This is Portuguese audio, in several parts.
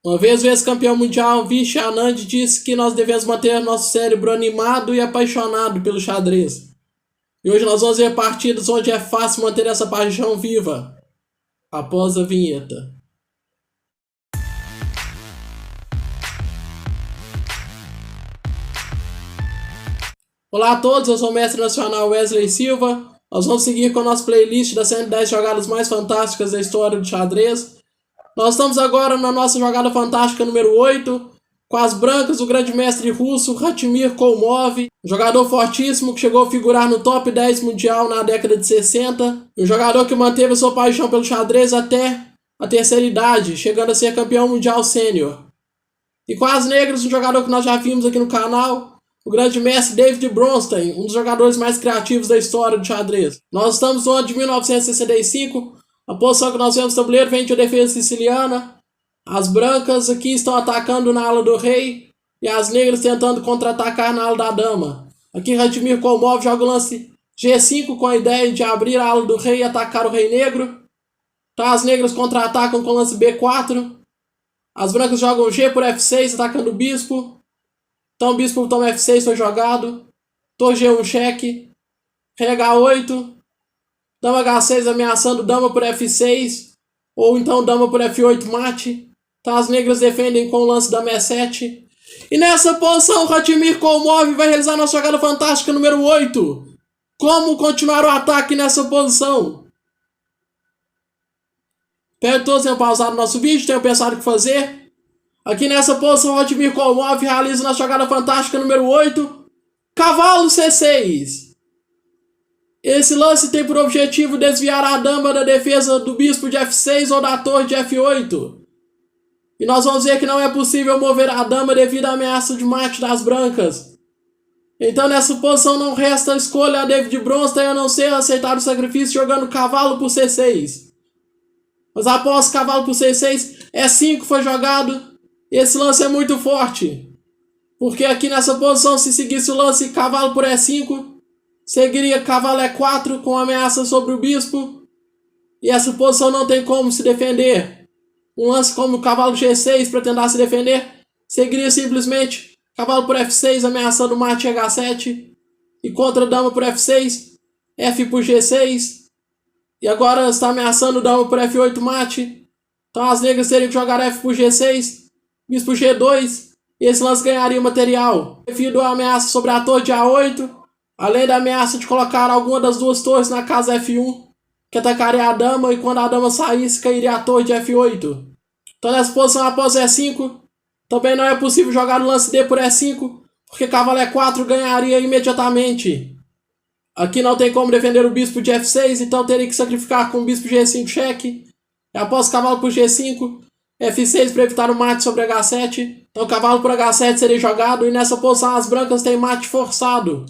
Uma vez vice-campeão mundial, Vishy Anand disse que nós devemos manter nosso cérebro animado e apaixonado pelo xadrez. E hoje nós vamos ver partidas onde é fácil manter essa paixão viva. Após a vinheta. Olá a todos, eu sou o mestre nacional Wesley Silva. Nós vamos seguir com a nossa playlist das 110 jogadas mais fantásticas da história do xadrez. Nós estamos agora na nossa jogada fantástica número 8, com as brancas, o grande mestre russo Khatimir Koumov, um jogador fortíssimo que chegou a figurar no top 10 mundial na década de 60, um jogador que manteve sua paixão pelo xadrez até a terceira idade, chegando a ser campeão mundial sênior. E com as negras, um jogador que nós já vimos aqui no canal, o grande mestre David Bronstein, um dos jogadores mais criativos da história do xadrez. Nós estamos no ano de 1965, a posição que nós vemos no tabuleiro vem de defesa siciliana. As brancas aqui estão atacando na ala do rei e as negras tentando contra-atacar na ala da dama. Aqui Khatimir Koumov joga o lance G5 com a ideia de abrir a ala do rei e atacar o rei negro. Então as negras contra-atacam com o lance B4. As brancas jogam G por F6 atacando o bispo. Então o bispo toma F6, foi jogado. Torre G1 cheque. Rei H8. Dama H6 ameaçando dama por F6. Ou então dama por F8 mate. Então as negras defendem com o lance dama E7. E nessa posição, Khatimir Koumov vai realizar nossa jogada fantástica número 8. Como continuar o ataque nessa posição? Espero que todos tenham pausado o nosso vídeo, tenham pensado o que fazer. Aqui nessa posição, Khatimir Koumov realiza nossa jogada fantástica número 8. Cavalo C6. Esse lance tem por objetivo desviar a dama da defesa do bispo de F6 ou da torre de F8. E nós vamos ver que não é possível mover a dama devido à ameaça de mate das brancas. Então nessa posição não resta escolha a David Bronstein a não ser aceitar o sacrifício jogando cavalo por C6. Mas após cavalo por C6, E5 foi jogado. Esse lance é muito forte. Porque aqui nessa posição, se seguisse o lance cavalo por E5, seguiria cavalo E4 com ameaça sobre o bispo. E essa posição não tem como se defender. Um lance como cavalo G6 para tentar se defender, seguiria simplesmente cavalo por F6 ameaçando mate H7. E contra dama por F6, F por G6. E agora está ameaçando dama por F8 mate. Então as negras teriam que jogar F por G6, bispo G2. E esse lance ganharia material. Devido à ameaça sobre a torre de A8, além da ameaça de colocar alguma das duas torres na casa F1, que atacaria a dama, e quando a dama saísse, cairia a torre de F8. Então nessa posição após E5, também não é possível jogar o lance D por E5, porque cavalo E4 ganharia imediatamente. Aqui não tem como defender o bispo de F6, então teria que sacrificar com o bispo G5 cheque. E após cavalo por G5, F6 para evitar o mate sobre H7. Então cavalo por H7 seria jogado, e nessa posição as brancas têm mate forçado.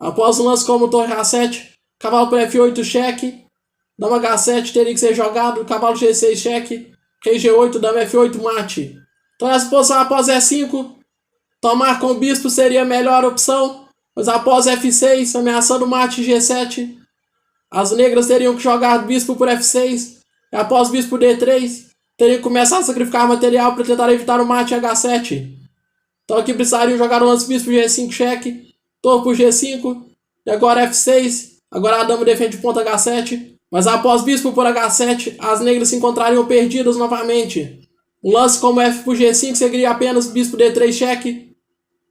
Após um lance como torre A7, cavalo por F8 cheque, dama H7 teria que ser jogado, cavalo G6 cheque, rei G8, dama F8 mate. Então nessa posição após E5, tomar com o bispo seria a melhor opção, mas após F6, ameaçando mate G7, as negras teriam que jogar bispo por F6, e após bispo D3, teriam que começar a sacrificar material para tentar evitar o mate H7. Então aqui precisariam jogar o lance bispo G5 cheque, torre por G5, e agora F6, agora a dama defende o ponto H7, mas após bispo por H7, as negras se encontrariam perdidas novamente. Um lance como F por G5 seguiria apenas bispo D3 cheque,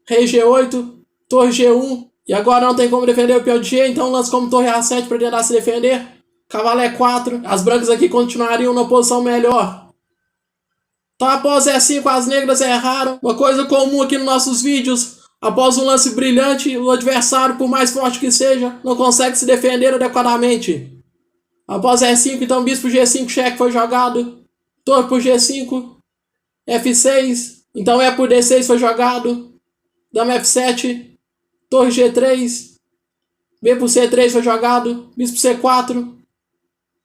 rei G8, torre G1, e agora não tem como defender o peão de G, então um lance como torre A7 para tentar se defender, cavalo E4, as brancas aqui continuariam na posição melhor. Então após E5 as negras erraram, uma coisa comum aqui nos nossos vídeos. Após um lance brilhante, o adversário, por mais forte que seja, não consegue se defender adequadamente. Após E5, então bispo G5 cheque foi jogado, torre por G5, F6, então E por D6 foi jogado, dama F7, torre G3, B por C3 foi jogado, bispo C4,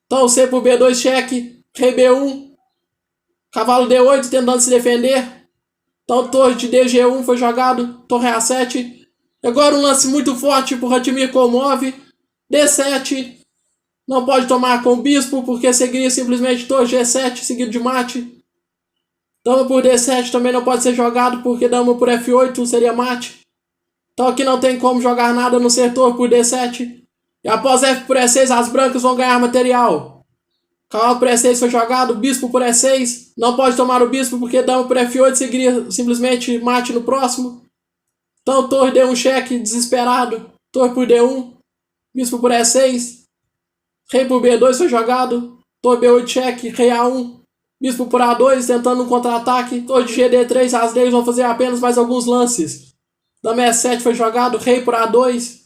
então C por B2 cheque, rei B1, cavalo D8 tentando se defender. Então torre de DG1 foi jogado, torre A7. Agora um lance muito forte por Khatimir Koumov, D7. Não pode tomar com o bispo, porque seguiria simplesmente torre G7 seguido de mate. Dama por D7 também não pode ser jogado, porque dama por F8 seria mate. Então aqui não tem como jogar nada no ser torre por D7. E após F por E6, as brancas vão ganhar material. Cavalo por E6 foi jogado, bispo por E6. Não pode tomar o bispo, porque dama por F8 seguiria simplesmente mate no próximo. Então torre D1 cheque, desesperado. Torre por D1, bispo por E6. Rei por B2 foi jogado. Torre B8 cheque, rei A1. Bispo por A2, tentando um contra-ataque. Torre de GD3, as negras vão fazer apenas mais alguns lances. Dama E7 foi jogado, rei por A2.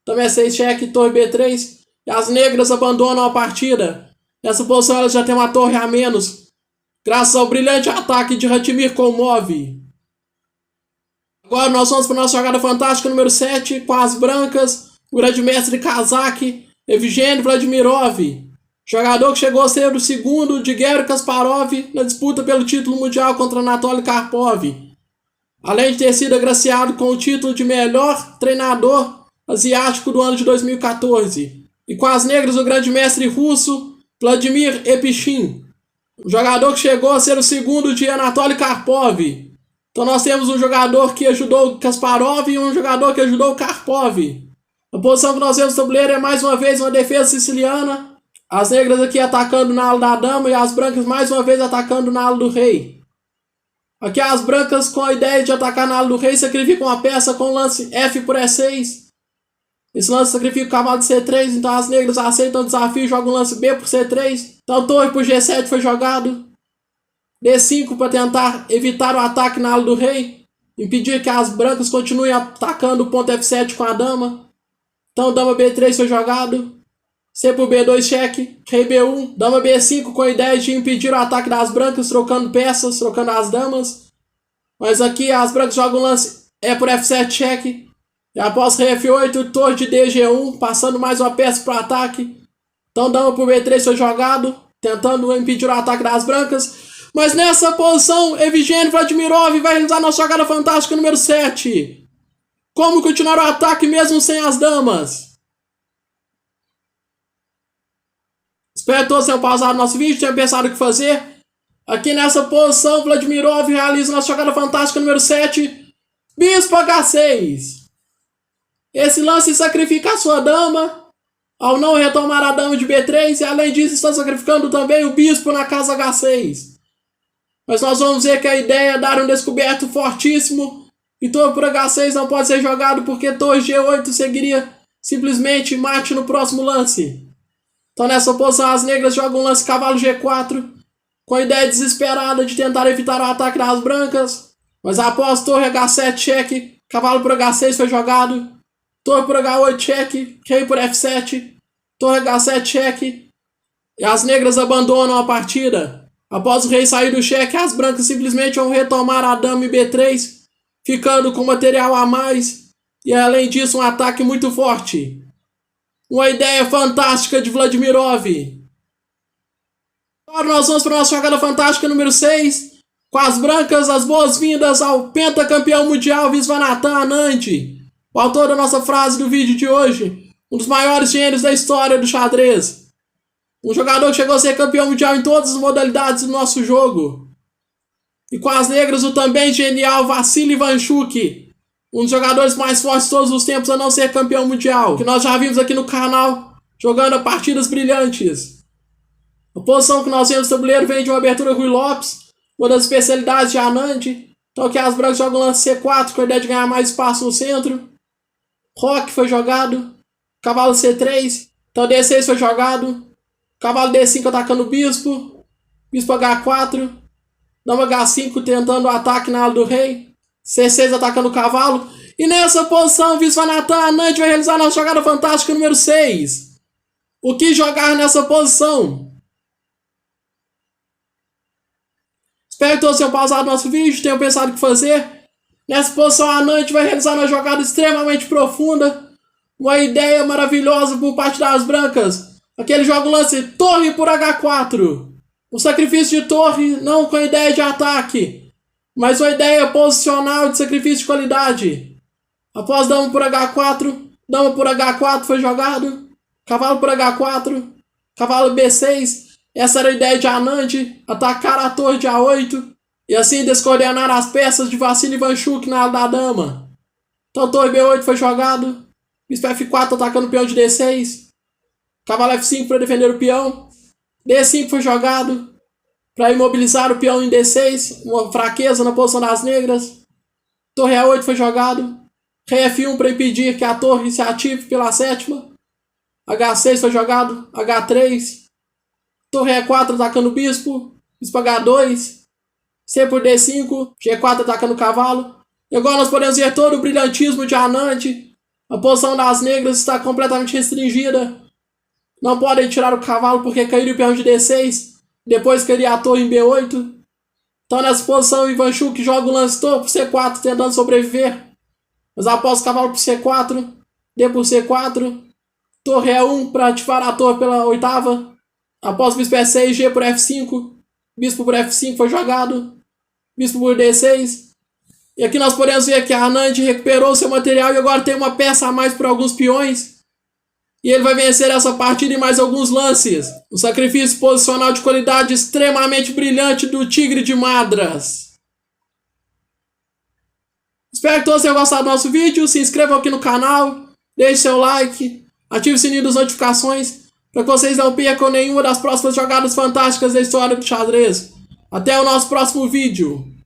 Dama E6 cheque, torre B3. E as negras abandonam a partida. Nessa posição elas já tem uma torre a menos. Graças ao brilhante ataque de Ratimir Komov. Agora nós vamos para a nossa jogada fantástica número 7, com as brancas. O grande mestre kazakh, Evgeny Vladimirov. Jogador que chegou a ser o segundo de Garry Kasparov na disputa pelo título mundial contra Anatoly Karpov. Além de ter sido agraciado com o título de melhor treinador asiático do ano de 2014. E com as negras o grande mestre russo Vladimir Epichin. Um jogador que chegou a ser o segundo de Anatoly Karpov. Então nós temos um jogador que ajudou Kasparov e um jogador que ajudou Karpov. A posição que nós vemos no tabuleiro é mais uma vez uma defesa siciliana. As negras aqui atacando na ala da dama e as brancas mais uma vez atacando na ala do rei. Aqui as brancas com a ideia de atacar na ala do rei sacrificam a peça com o lance F por E6. Esse lance sacrifica o cavalo de C3, então as negras aceitam o desafio e jogam o lance B por C3. Então torre por G7 foi jogado. D5 para tentar evitar o ataque na ala do rei. Impedir que as brancas continuem atacando o ponto F7 com a dama. Então dama B3 foi jogado. C por B2 cheque, rei B1, dama B5 com a ideia de impedir o ataque das brancas, trocando peças, trocando as damas. Mas aqui as brancas jogam o lance E por F7 cheque. E após rei F8, torre de D G1, passando mais uma peça para o ataque. Então dama por B3 foi jogado, tentando impedir o ataque das brancas. Mas nessa posição, Evgeny Vladimirov vai realizar nossa jogada fantástica número 7. Como continuar o ataque mesmo sem as damas? Espero que todos tenham pausado nosso vídeo, tenham pensado o que fazer. Aqui nessa posição, Vladimirov realiza nossa jogada fantástica número 7. Bispo H6. Esse lance sacrifica a sua dama, ao não retomar a dama de B3, e além disso está sacrificando também o bispo na casa H6. Mas nós vamos ver que a ideia é dar um descoberto fortíssimo, e torre por H6 não pode ser jogado porque torre G8 seguiria simplesmente mate no próximo lance. Então nessa posição as negras jogam o lance cavalo G4, com a ideia desesperada de tentar evitar o ataque das brancas. Mas após torre H7 cheque, cavalo por H6 foi jogado. Torre por H8 cheque, rei por F7, torre H7 cheque. E as negras abandonam a partida. Após o rei sair do cheque, as brancas simplesmente vão retomar a dama em B3, ficando com material a mais. E além disso um ataque muito forte. Uma ideia fantástica de Vladimirov. Agora nós vamos para a nossa jogada fantástica número 6. Com as brancas, as boas-vindas ao pentacampeão mundial Viswanathan Anand. O autor da nossa frase do vídeo de hoje. Um dos maiores gênios da história do xadrez. Um jogador que chegou a ser campeão mundial em todas as modalidades do nosso jogo. E com as negras o também genial Vassily Ivanchuk. Um dos jogadores mais fortes de todos os tempos a não ser campeão mundial. Que nós já vimos aqui no canal, jogando partidas brilhantes. A posição que nós vemos no tabuleiro vem de uma abertura Rui Lopes, uma das especialidades de Anand. Então aqui as brancas jogam lance C4 com a ideia de ganhar mais espaço no centro. Roque foi jogado. Cavalo C3. Então D6 foi jogado. Cavalo D5 atacando o bispo. Bispo H4. Dama H5 tentando o ataque na ala do rei. C6 atacando o cavalo. E nessa posição, Viswanathan Anand vai realizar nossa jogada fantástica número 6. O que jogar nessa posição? Espero que todos tenham pausado nosso vídeo, tenham pensado o que fazer. Nessa posição, Anand vai realizar uma jogada extremamente profunda. Uma ideia maravilhosa por parte das brancas. Aqui ele joga o lance torre por H4. Um sacrifício de torre, não com a ideia de ataque, mas uma ideia posicional de sacrifício de qualidade. Após dama por H4, dama por H4 foi jogado. Cavalo por H4, cavalo B6. Essa era a ideia de Anand, atacar a torre de A8. E assim descoordenaram as peças de Vassili Ivanchuk na ala da dama. Então torre B8 foi jogado. Bispo F4 atacando o peão de D6. Cavalo F5 para defender o peão. D5 foi jogado para imobilizar o peão em D6. Uma fraqueza na posição das negras. Torre A8 foi jogado. Rei F1 para impedir que a torre se ative pela sétima. H6 foi jogado. H3. Torre E4 atacando o bispo. Bispo H2. C por D5. G4 atacando o cavalo. E agora nós podemos ver todo o brilhantismo de Anand. A posição das negras está completamente restringida. Não podem tirar o cavalo porque caiu o peão de D6. Depois cairia a torre em B8. Então nessa posição Ivanchuk joga o lance torre por C4 tentando sobreviver. Mas após o cavalo por C4. D por C4. Torre E1 para ativar a torre pela oitava. Após bispo E6, G por F5. Bispo por F5 foi jogado. Bispo por D6. E aqui nós podemos ver que a Anand recuperou seu material e agora tem uma peça a mais para alguns peões. E ele vai vencer essa partida em mais alguns lances. Um sacrifício posicional de qualidade extremamente brilhante do Tigre de Madras. Espero que todos tenham gostado do nosso vídeo. Se inscrevam aqui no canal. Deixe seu like. Ative o sininho das notificações para que vocês não percam nenhuma das próximas jogadas fantásticas da história do xadrez. Até o nosso próximo vídeo.